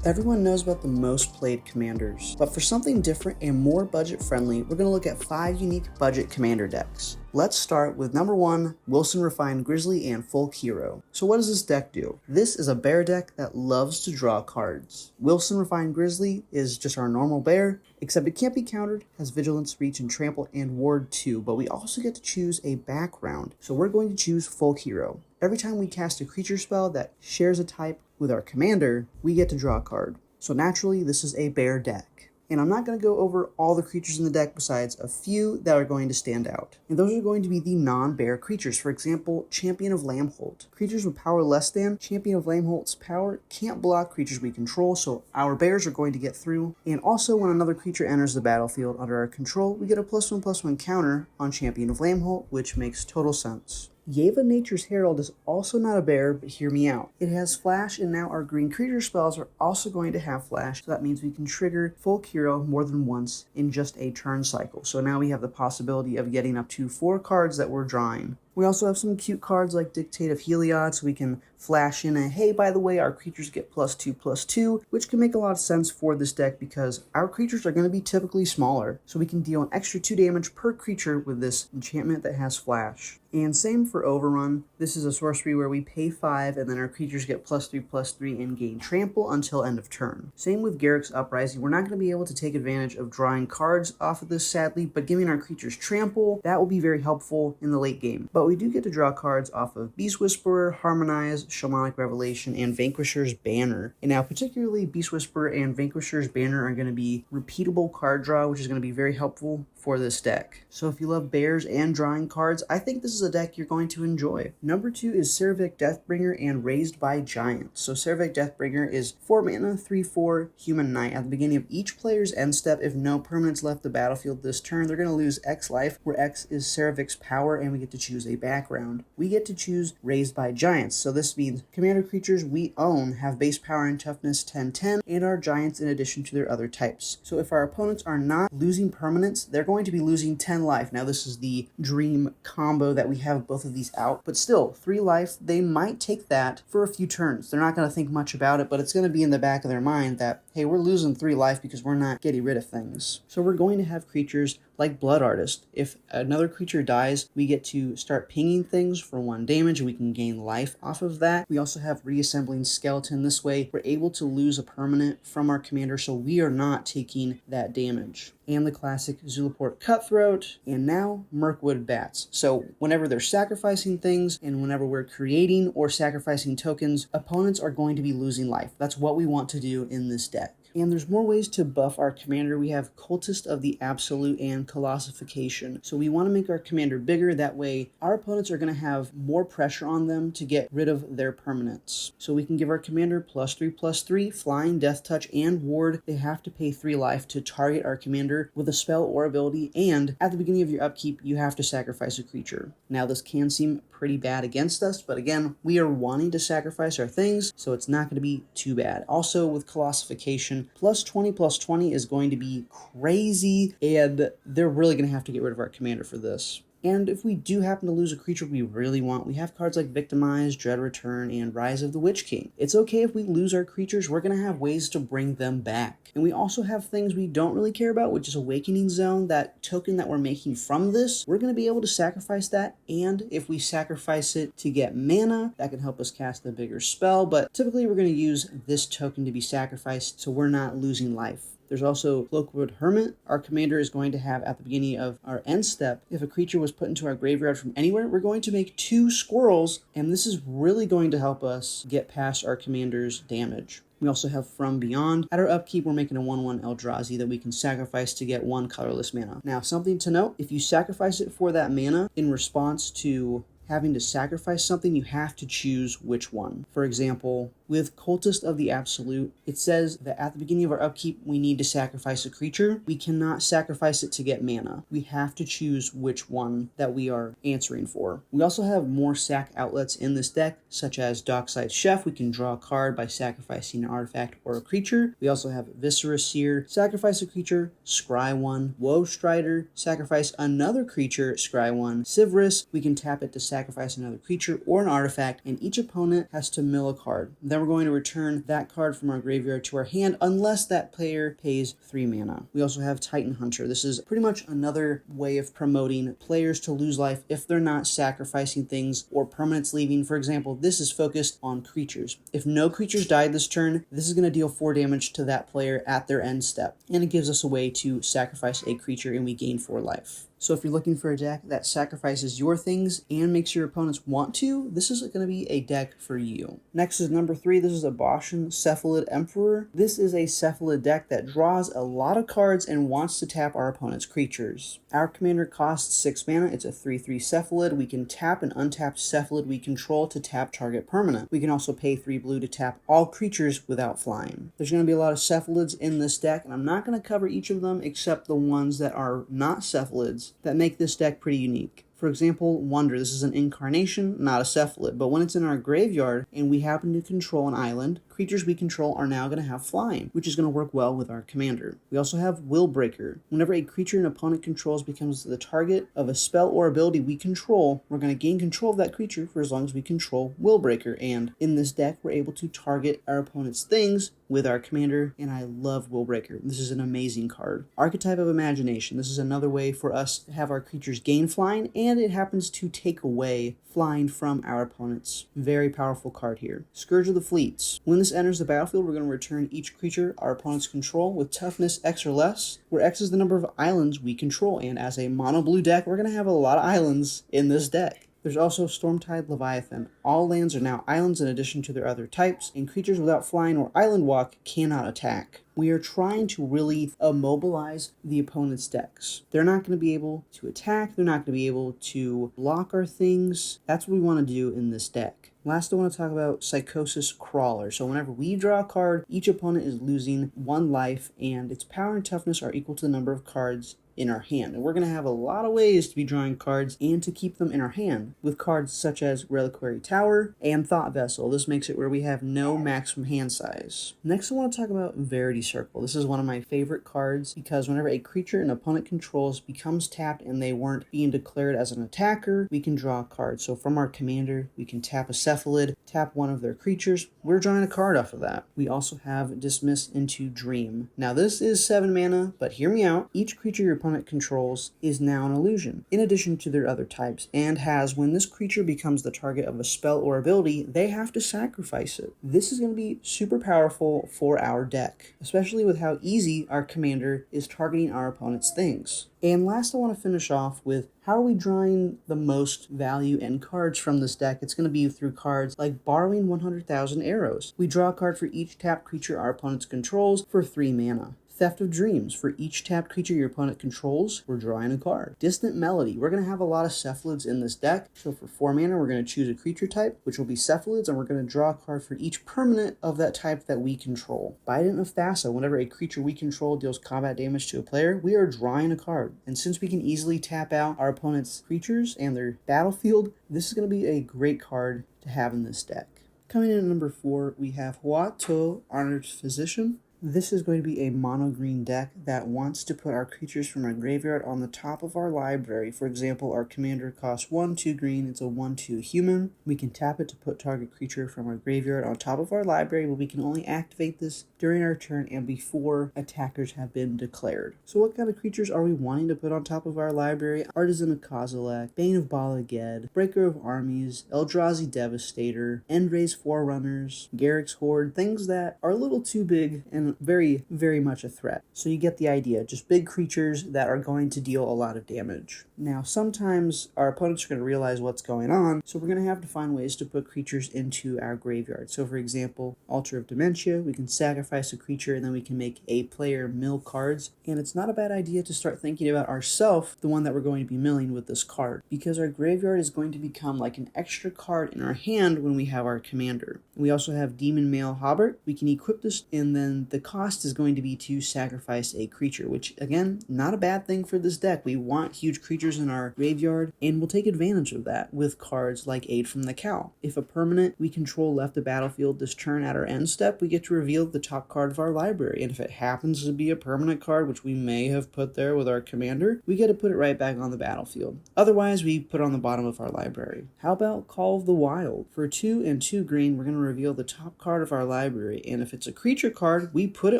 Everyone knows about the most played commanders, but for something different and more budget friendly, we're going to look at 5 unique budget commander decks. Let's start with number 1, Wilson Refined Grizzly and Folk Hero. So what does this deck do? This is a bear deck that loves to draw cards. Wilson Refined Grizzly is just our normal bear, except it can't be countered, has Vigilance, Reach, and Trample, and Ward 2, but we also get to choose a background. So we're going to choose Folk Hero. Every time we cast a creature spell that shares a type with our commander, we get to draw a card. So naturally, this is a bear deck. And I'm not going to go over all the creatures in the deck besides a few that are going to stand out. And those are going to be the non-bear creatures. For example, Champion of Lambholt. Creatures with power less than Champion of Lambholt's power can't block creatures we control, so our bears are going to get through. And also, when another creature enters the battlefield under our control, we get a +1/+1 counter on Champion of Lambholt, which makes total sense. Yeva Nature's Herald is also not a bear, but hear me out. It has flash, and now our green creature spells are also going to have flash, so that means we can trigger Folk Hero more than once in just a turn cycle. So now we have the possibility of getting up to 4 cards that we're drawing. We also have some cute cards like Dictate of Heliod, so we can flash in a, hey, by the way, our creatures get +2/+2, which can make a lot of sense for this deck because our creatures are going to be typically smaller, so we can deal an extra 2 damage per creature with this enchantment that has flash. And same for Overrun. This is a sorcery where we pay 5 and then our creatures get +3/+3 and gain trample until end of turn. Same with Garruk's Uprising. We're not going to be able to take advantage of drawing cards off of this sadly, but giving our creatures trample, that will be very helpful in the late game. But we do get to draw cards off of Beast Whisperer, Harmonize, Shamanic Revelation, and Vanquisher's Banner. And now particularly Beast Whisperer and Vanquisher's Banner are going to be repeatable card draw, which is going to be very helpful for this deck. So if you love bears and drawing cards, I think this is a deck you're going to enjoy. Number 2 is Seravik Deathbringer and Raised by Giants. So Seravik Deathbringer is 4 mana, 3/4 Human Knight. At the beginning of each player's end step, if no permanents left the battlefield this turn, they're going to lose X life, where X is Seravik's power, and we get to choose a background. We get to choose Raised by Giants. So this means commander creatures we own have base power and toughness 10/10 and are giants in addition to their other types. So if our opponents are not losing permanents, they're going to be losing 10 life. Now this is the dream combo that we have both of these out, but still 3 life, they might take that for a few turns. They're not going to think much about it, but it's going to be in the back of their mind that, hey, we're losing 3 life because we're not getting rid of things. So we're going to have creatures like Blood Artist. If another creature dies, we get to start pinging things for 1 damage and we can gain life off of that. We also have Reassembling Skeleton. This way, we're able to lose a permanent from our commander, so we are not taking that damage. And the classic Zulaport Cutthroat, and now Mirkwood Bats. So whenever they're sacrificing things and whenever we're creating or sacrificing tokens, opponents are going to be losing life. That's what we want to do in this deck. And there's more ways to buff our commander. We have Cultist of the Absolute and Colossification. So we want to make our commander bigger. That way our opponents are going to have more pressure on them to get rid of their permanents. So we can give our commander +3/+3, Flying, Death Touch, and Ward. They have to pay 3 life to target our commander with a spell or ability. And at the beginning of your upkeep, you have to sacrifice a creature. Now this can seem pretty bad against us, but again, we are wanting to sacrifice our things, so it's not going to be too bad. Also with Colossification, +20/+20 is going to be crazy, and they're really going to have to get rid of our commander for this. And if we do happen to lose a creature we really want, we have cards like Victimize, Dread Return, and Rise of the Witch King. It's okay if we lose our creatures, we're going to have ways to bring them back. And we also have things we don't really care about, which is Awakening Zone. That token that we're making from this, we're going to be able to sacrifice that, and if we sacrifice it to get mana, that can help us cast a bigger spell, but typically we're going to use this token to be sacrificed so we're not losing life. There's also Cloakwood Hermit. Our commander is going to have at the beginning of our end step, if a creature was put into our graveyard from anywhere, we're going to make 2 squirrels, and this is really going to help us get past our commander's damage. We also have From Beyond. At our upkeep, we're making a 1/1 Eldrazi that we can sacrifice to get 1 colorless mana. Now, something to note, if you sacrifice it for that mana in response to having to sacrifice something, you have to choose which one. For example, with Cultist of the Absolute, it says that at the beginning of our upkeep, we need to sacrifice a creature. We cannot sacrifice it to get mana. We have to choose which one that we are answering for. We also have more sack outlets in this deck, such as Dockside Chef. We can draw a card by sacrificing an artifact or a creature. We also have Viscera Seer, sacrifice a creature, scry 1. Woe Strider, sacrifice another creature, scry 1. Sivris, we can tap it to sacrifice another creature or an artifact, and each opponent has to mill a card. Then we're going to return that card from our graveyard to our hand unless that player pays 3 mana. We also have Titan Hunter. This is pretty much another way of promoting players to lose life if they're not sacrificing things or permanents leaving. For example, this is focused on creatures. If no creatures died this turn, this is going to deal 4 damage to that player at their end step, and it gives us a way to sacrifice a creature and we gain 4 life. So if you're looking for a deck that sacrifices your things and makes your opponents want to, this is going to be a deck for you. Next is number 3. This is a Boshan Cephalid Emperor. This is a Cephalid deck that draws a lot of cards and wants to tap our opponent's creatures. Our commander costs 6 mana. It's a 3/3 Cephalid. We can tap an untapped Cephalid we control to tap target permanent. We can also pay 3 blue to tap all creatures without flying. There's going to be a lot of Cephalids in this deck, and I'm not going to cover each of them except the ones that are not Cephalids that make this deck pretty unique. For example, Wonder. This is an incarnation, not a Cephalid, but when it's in our graveyard and we happen to control an island, creatures we control are now going to have flying, which is going to work well with our commander. We also have Willbreaker. Whenever a creature an opponent controls becomes the target of a spell or ability we control, we're going to gain control of that creature for as long as we control Willbreaker, and in this deck we're able to target our opponent's things with our commander, and I love Willbreaker. This is an amazing card. Archetype of Imagination. This is another way for us to have our creatures gain flying, and it happens to take away flying from our opponents. Very powerful card here. Scourge of the Fleets. When this enters the battlefield, we're going to return each creature our opponents control with toughness X or less, where X is the number of islands we control, and as a mono blue deck, we're going to have a lot of islands in this deck. There's also Stormtide Leviathan. All lands are now islands in addition to their other types, and creatures without flying or island walk cannot attack. We are trying to really immobilize the opponent's decks. They're not going to be able to attack. They're not going to be able to block our things. That's what we want to do in this deck. Last, I want to talk about Psychosis Crawler. So whenever we draw a card, each opponent is losing 1 life, and its power and toughness are equal to the number of cards in our hand. And we're going to have a lot of ways to be drawing cards and to keep them in our hand with cards such as Reliquary Tower and Thought Vessel. This makes it where we have no maximum hand size. Next, I want to talk about Verity Circle. This is one of my favorite cards because whenever a creature an opponent controls becomes tapped and they weren't being declared as an attacker, we can draw a card. So from our commander, we can tap a Cephalid, tap one of their creatures. We're drawing a card off of that. We also have Dismiss into Dream. Now this is 7 mana, but hear me out. Each creature your opponent controls is now an illusion, in addition to their other types, and has, when this creature becomes the target of a spell or ability, they have to sacrifice it. This is going to be super powerful for our deck, especially with how easy our commander is targeting our opponent's things. And last, I want to finish off with how are we drawing the most value and cards from this deck? It's going to be through cards like Borrowing 100,000 Arrows. We draw a card for each tapped creature our opponent controls for 3 mana. Theft of Dreams. For each tapped creature your opponent controls, we're drawing a card. Distant Melody. We're going to have a lot of Cephalids in this deck. So for 4 mana, we're going to choose a creature type, which will be Cephalids, and we're going to draw a card for each permanent of that type that we control. Bident of Thassa. Whenever a creature we control deals combat damage to a player, we are drawing a card. And since we can easily tap out our opponent's creatures and their battlefield, this is going to be a great card to have in this deck. Coming in at number 4, we have Huato, Honored Physician. This is going to be a mono-green deck that wants to put our creatures from our graveyard on the top of our library. For example, our commander costs 1/2 green. It's a 1/2 human. We can tap it to put target creature from our graveyard on top of our library, but we can only activate this during our turn and before attackers have been declared. So what kind of creatures are we wanting to put on top of our library? Artisan of Kozilek, Bane of Bala Ged, Breaker of Armies, Eldrazi Devastator, Endray's Forerunners, Garruk's Horde, things that are a little too big and very, very much a threat. So you get the idea, just big creatures that are going to deal a lot of damage. Now, sometimes our opponents are going to realize what's going on, so we're going to have to find ways to put creatures into our graveyard. So for example, Altar of Dementia, we can sacrifice a creature and then we can make a player mill cards. And it's not a bad idea to start thinking about ourselves, the one that we're going to be milling with this card, because our graveyard is going to become like an extra card in our hand when we have our commander. We also have Demon Male Hobart. We can equip this and then the cost is going to be to sacrifice a creature, which again, not a bad thing for this deck. We want huge creatures in our graveyard, and we'll take advantage of that with cards like Aid from the Cow. If a permanent we control left the battlefield this turn at our end step, we get to reveal the top card of our library, and if it happens to be a permanent card, which we may have put there with our commander, we get to put it right back on the battlefield. Otherwise, we put it on the bottom of our library. How about Call of the Wild? For 2 and 2 green, we're going to reveal the top card of our library, and if it's a creature card, we put it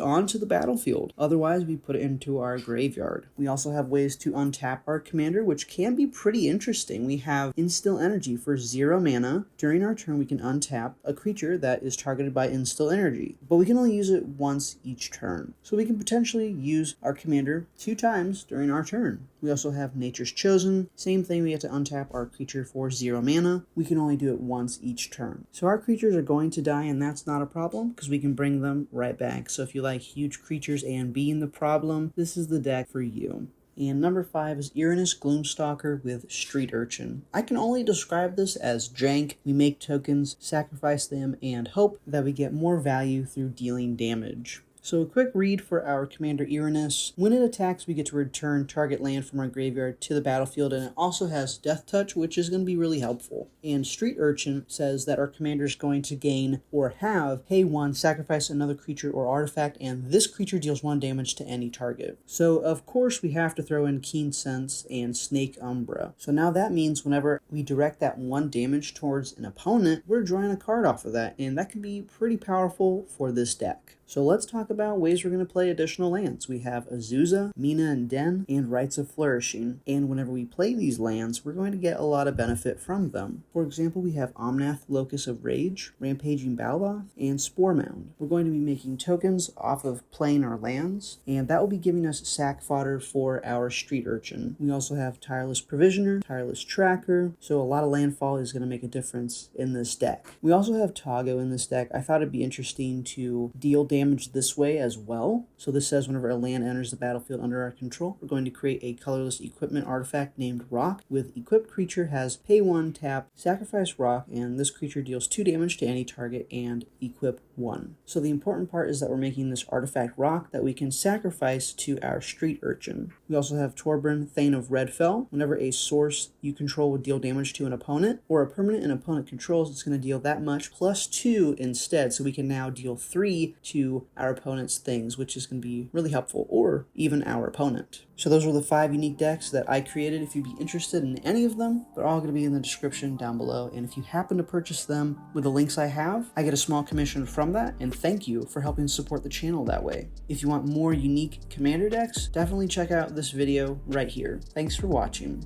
onto the battlefield. Otherwise, we put it into our graveyard. We also have ways to untap our commander, which can be pretty interesting. We have Instill Energy for 0 mana. During our turn, we can untap a creature that is targeted by Instill Energy, but we can only use it once each turn. So we can potentially use our commander 2 times during our turn. We also have Nature's Chosen. Same thing, we have to untap our creature for 0 mana. We can only do it once each turn. So our creatures are going to die, and that's not a problem because we can bring them right back. So if you like huge creatures and being the problem, this is the deck for you. And number 5 is Iranus Gloomstalker with Street Urchin. I can only describe this as jank. We make tokens, sacrifice them, and hope that we get more value through dealing damage. So a quick read for our commander Iranus. When it attacks, we get to return target land from our graveyard to the battlefield, and it also has Death Touch, which is going to be really helpful. And Street Urchin says that our commander is going to gain or have pay 1, sacrifice another creature or artifact, and this creature deals 1 damage to any target. So of course we have to throw in Keen Sense and Snake Umbra. So now that means whenever we direct that 1 damage towards an opponent, we're drawing a card off of that, and that can be pretty powerful for this deck. So let's talk about ways we're going to play additional lands. We have Azusa, Mina and Den, and Rites of Flourishing. And whenever we play these lands, we're going to get a lot of benefit from them. For example, we have Omnath, Locus of Rage, Rampaging Balboth, and Spore Mound. We're going to be making tokens off of playing our lands, and that will be giving us sack fodder for our Street Urchin. We also have Tireless Provisioner, Tireless Tracker, so a lot of landfall is going to make a difference in this deck. We also have Toggo in this deck. I thought it'd be interesting to deal damage this way as well. So this says whenever a land enters the battlefield under our control, we're going to create a colorless equipment artifact named Rock. With equipped creature has pay 1, tap, sacrifice Rock, and this creature deals 2 damage to any target and equip 1. So the important part is that we're making this artifact Rock that we can sacrifice to our Street Urchin. We also have Torbran, Thane of Redfell. Whenever a source you control would deal damage to an opponent, or a permanent an opponent controls, it's going to deal that much plus 2 instead. So we can now deal 3 to our opponent's things, which is going to be really helpful, or even our opponent. So those were the 5 unique decks that I created. If you'd be interested in any of them, they're all going to be in the description down below. And if you happen to purchase them with the links I have, I get a small commission from that, and thank you for helping support the channel that way. If you want more unique commander decks, definitely check out this video right here. Thanks for watching.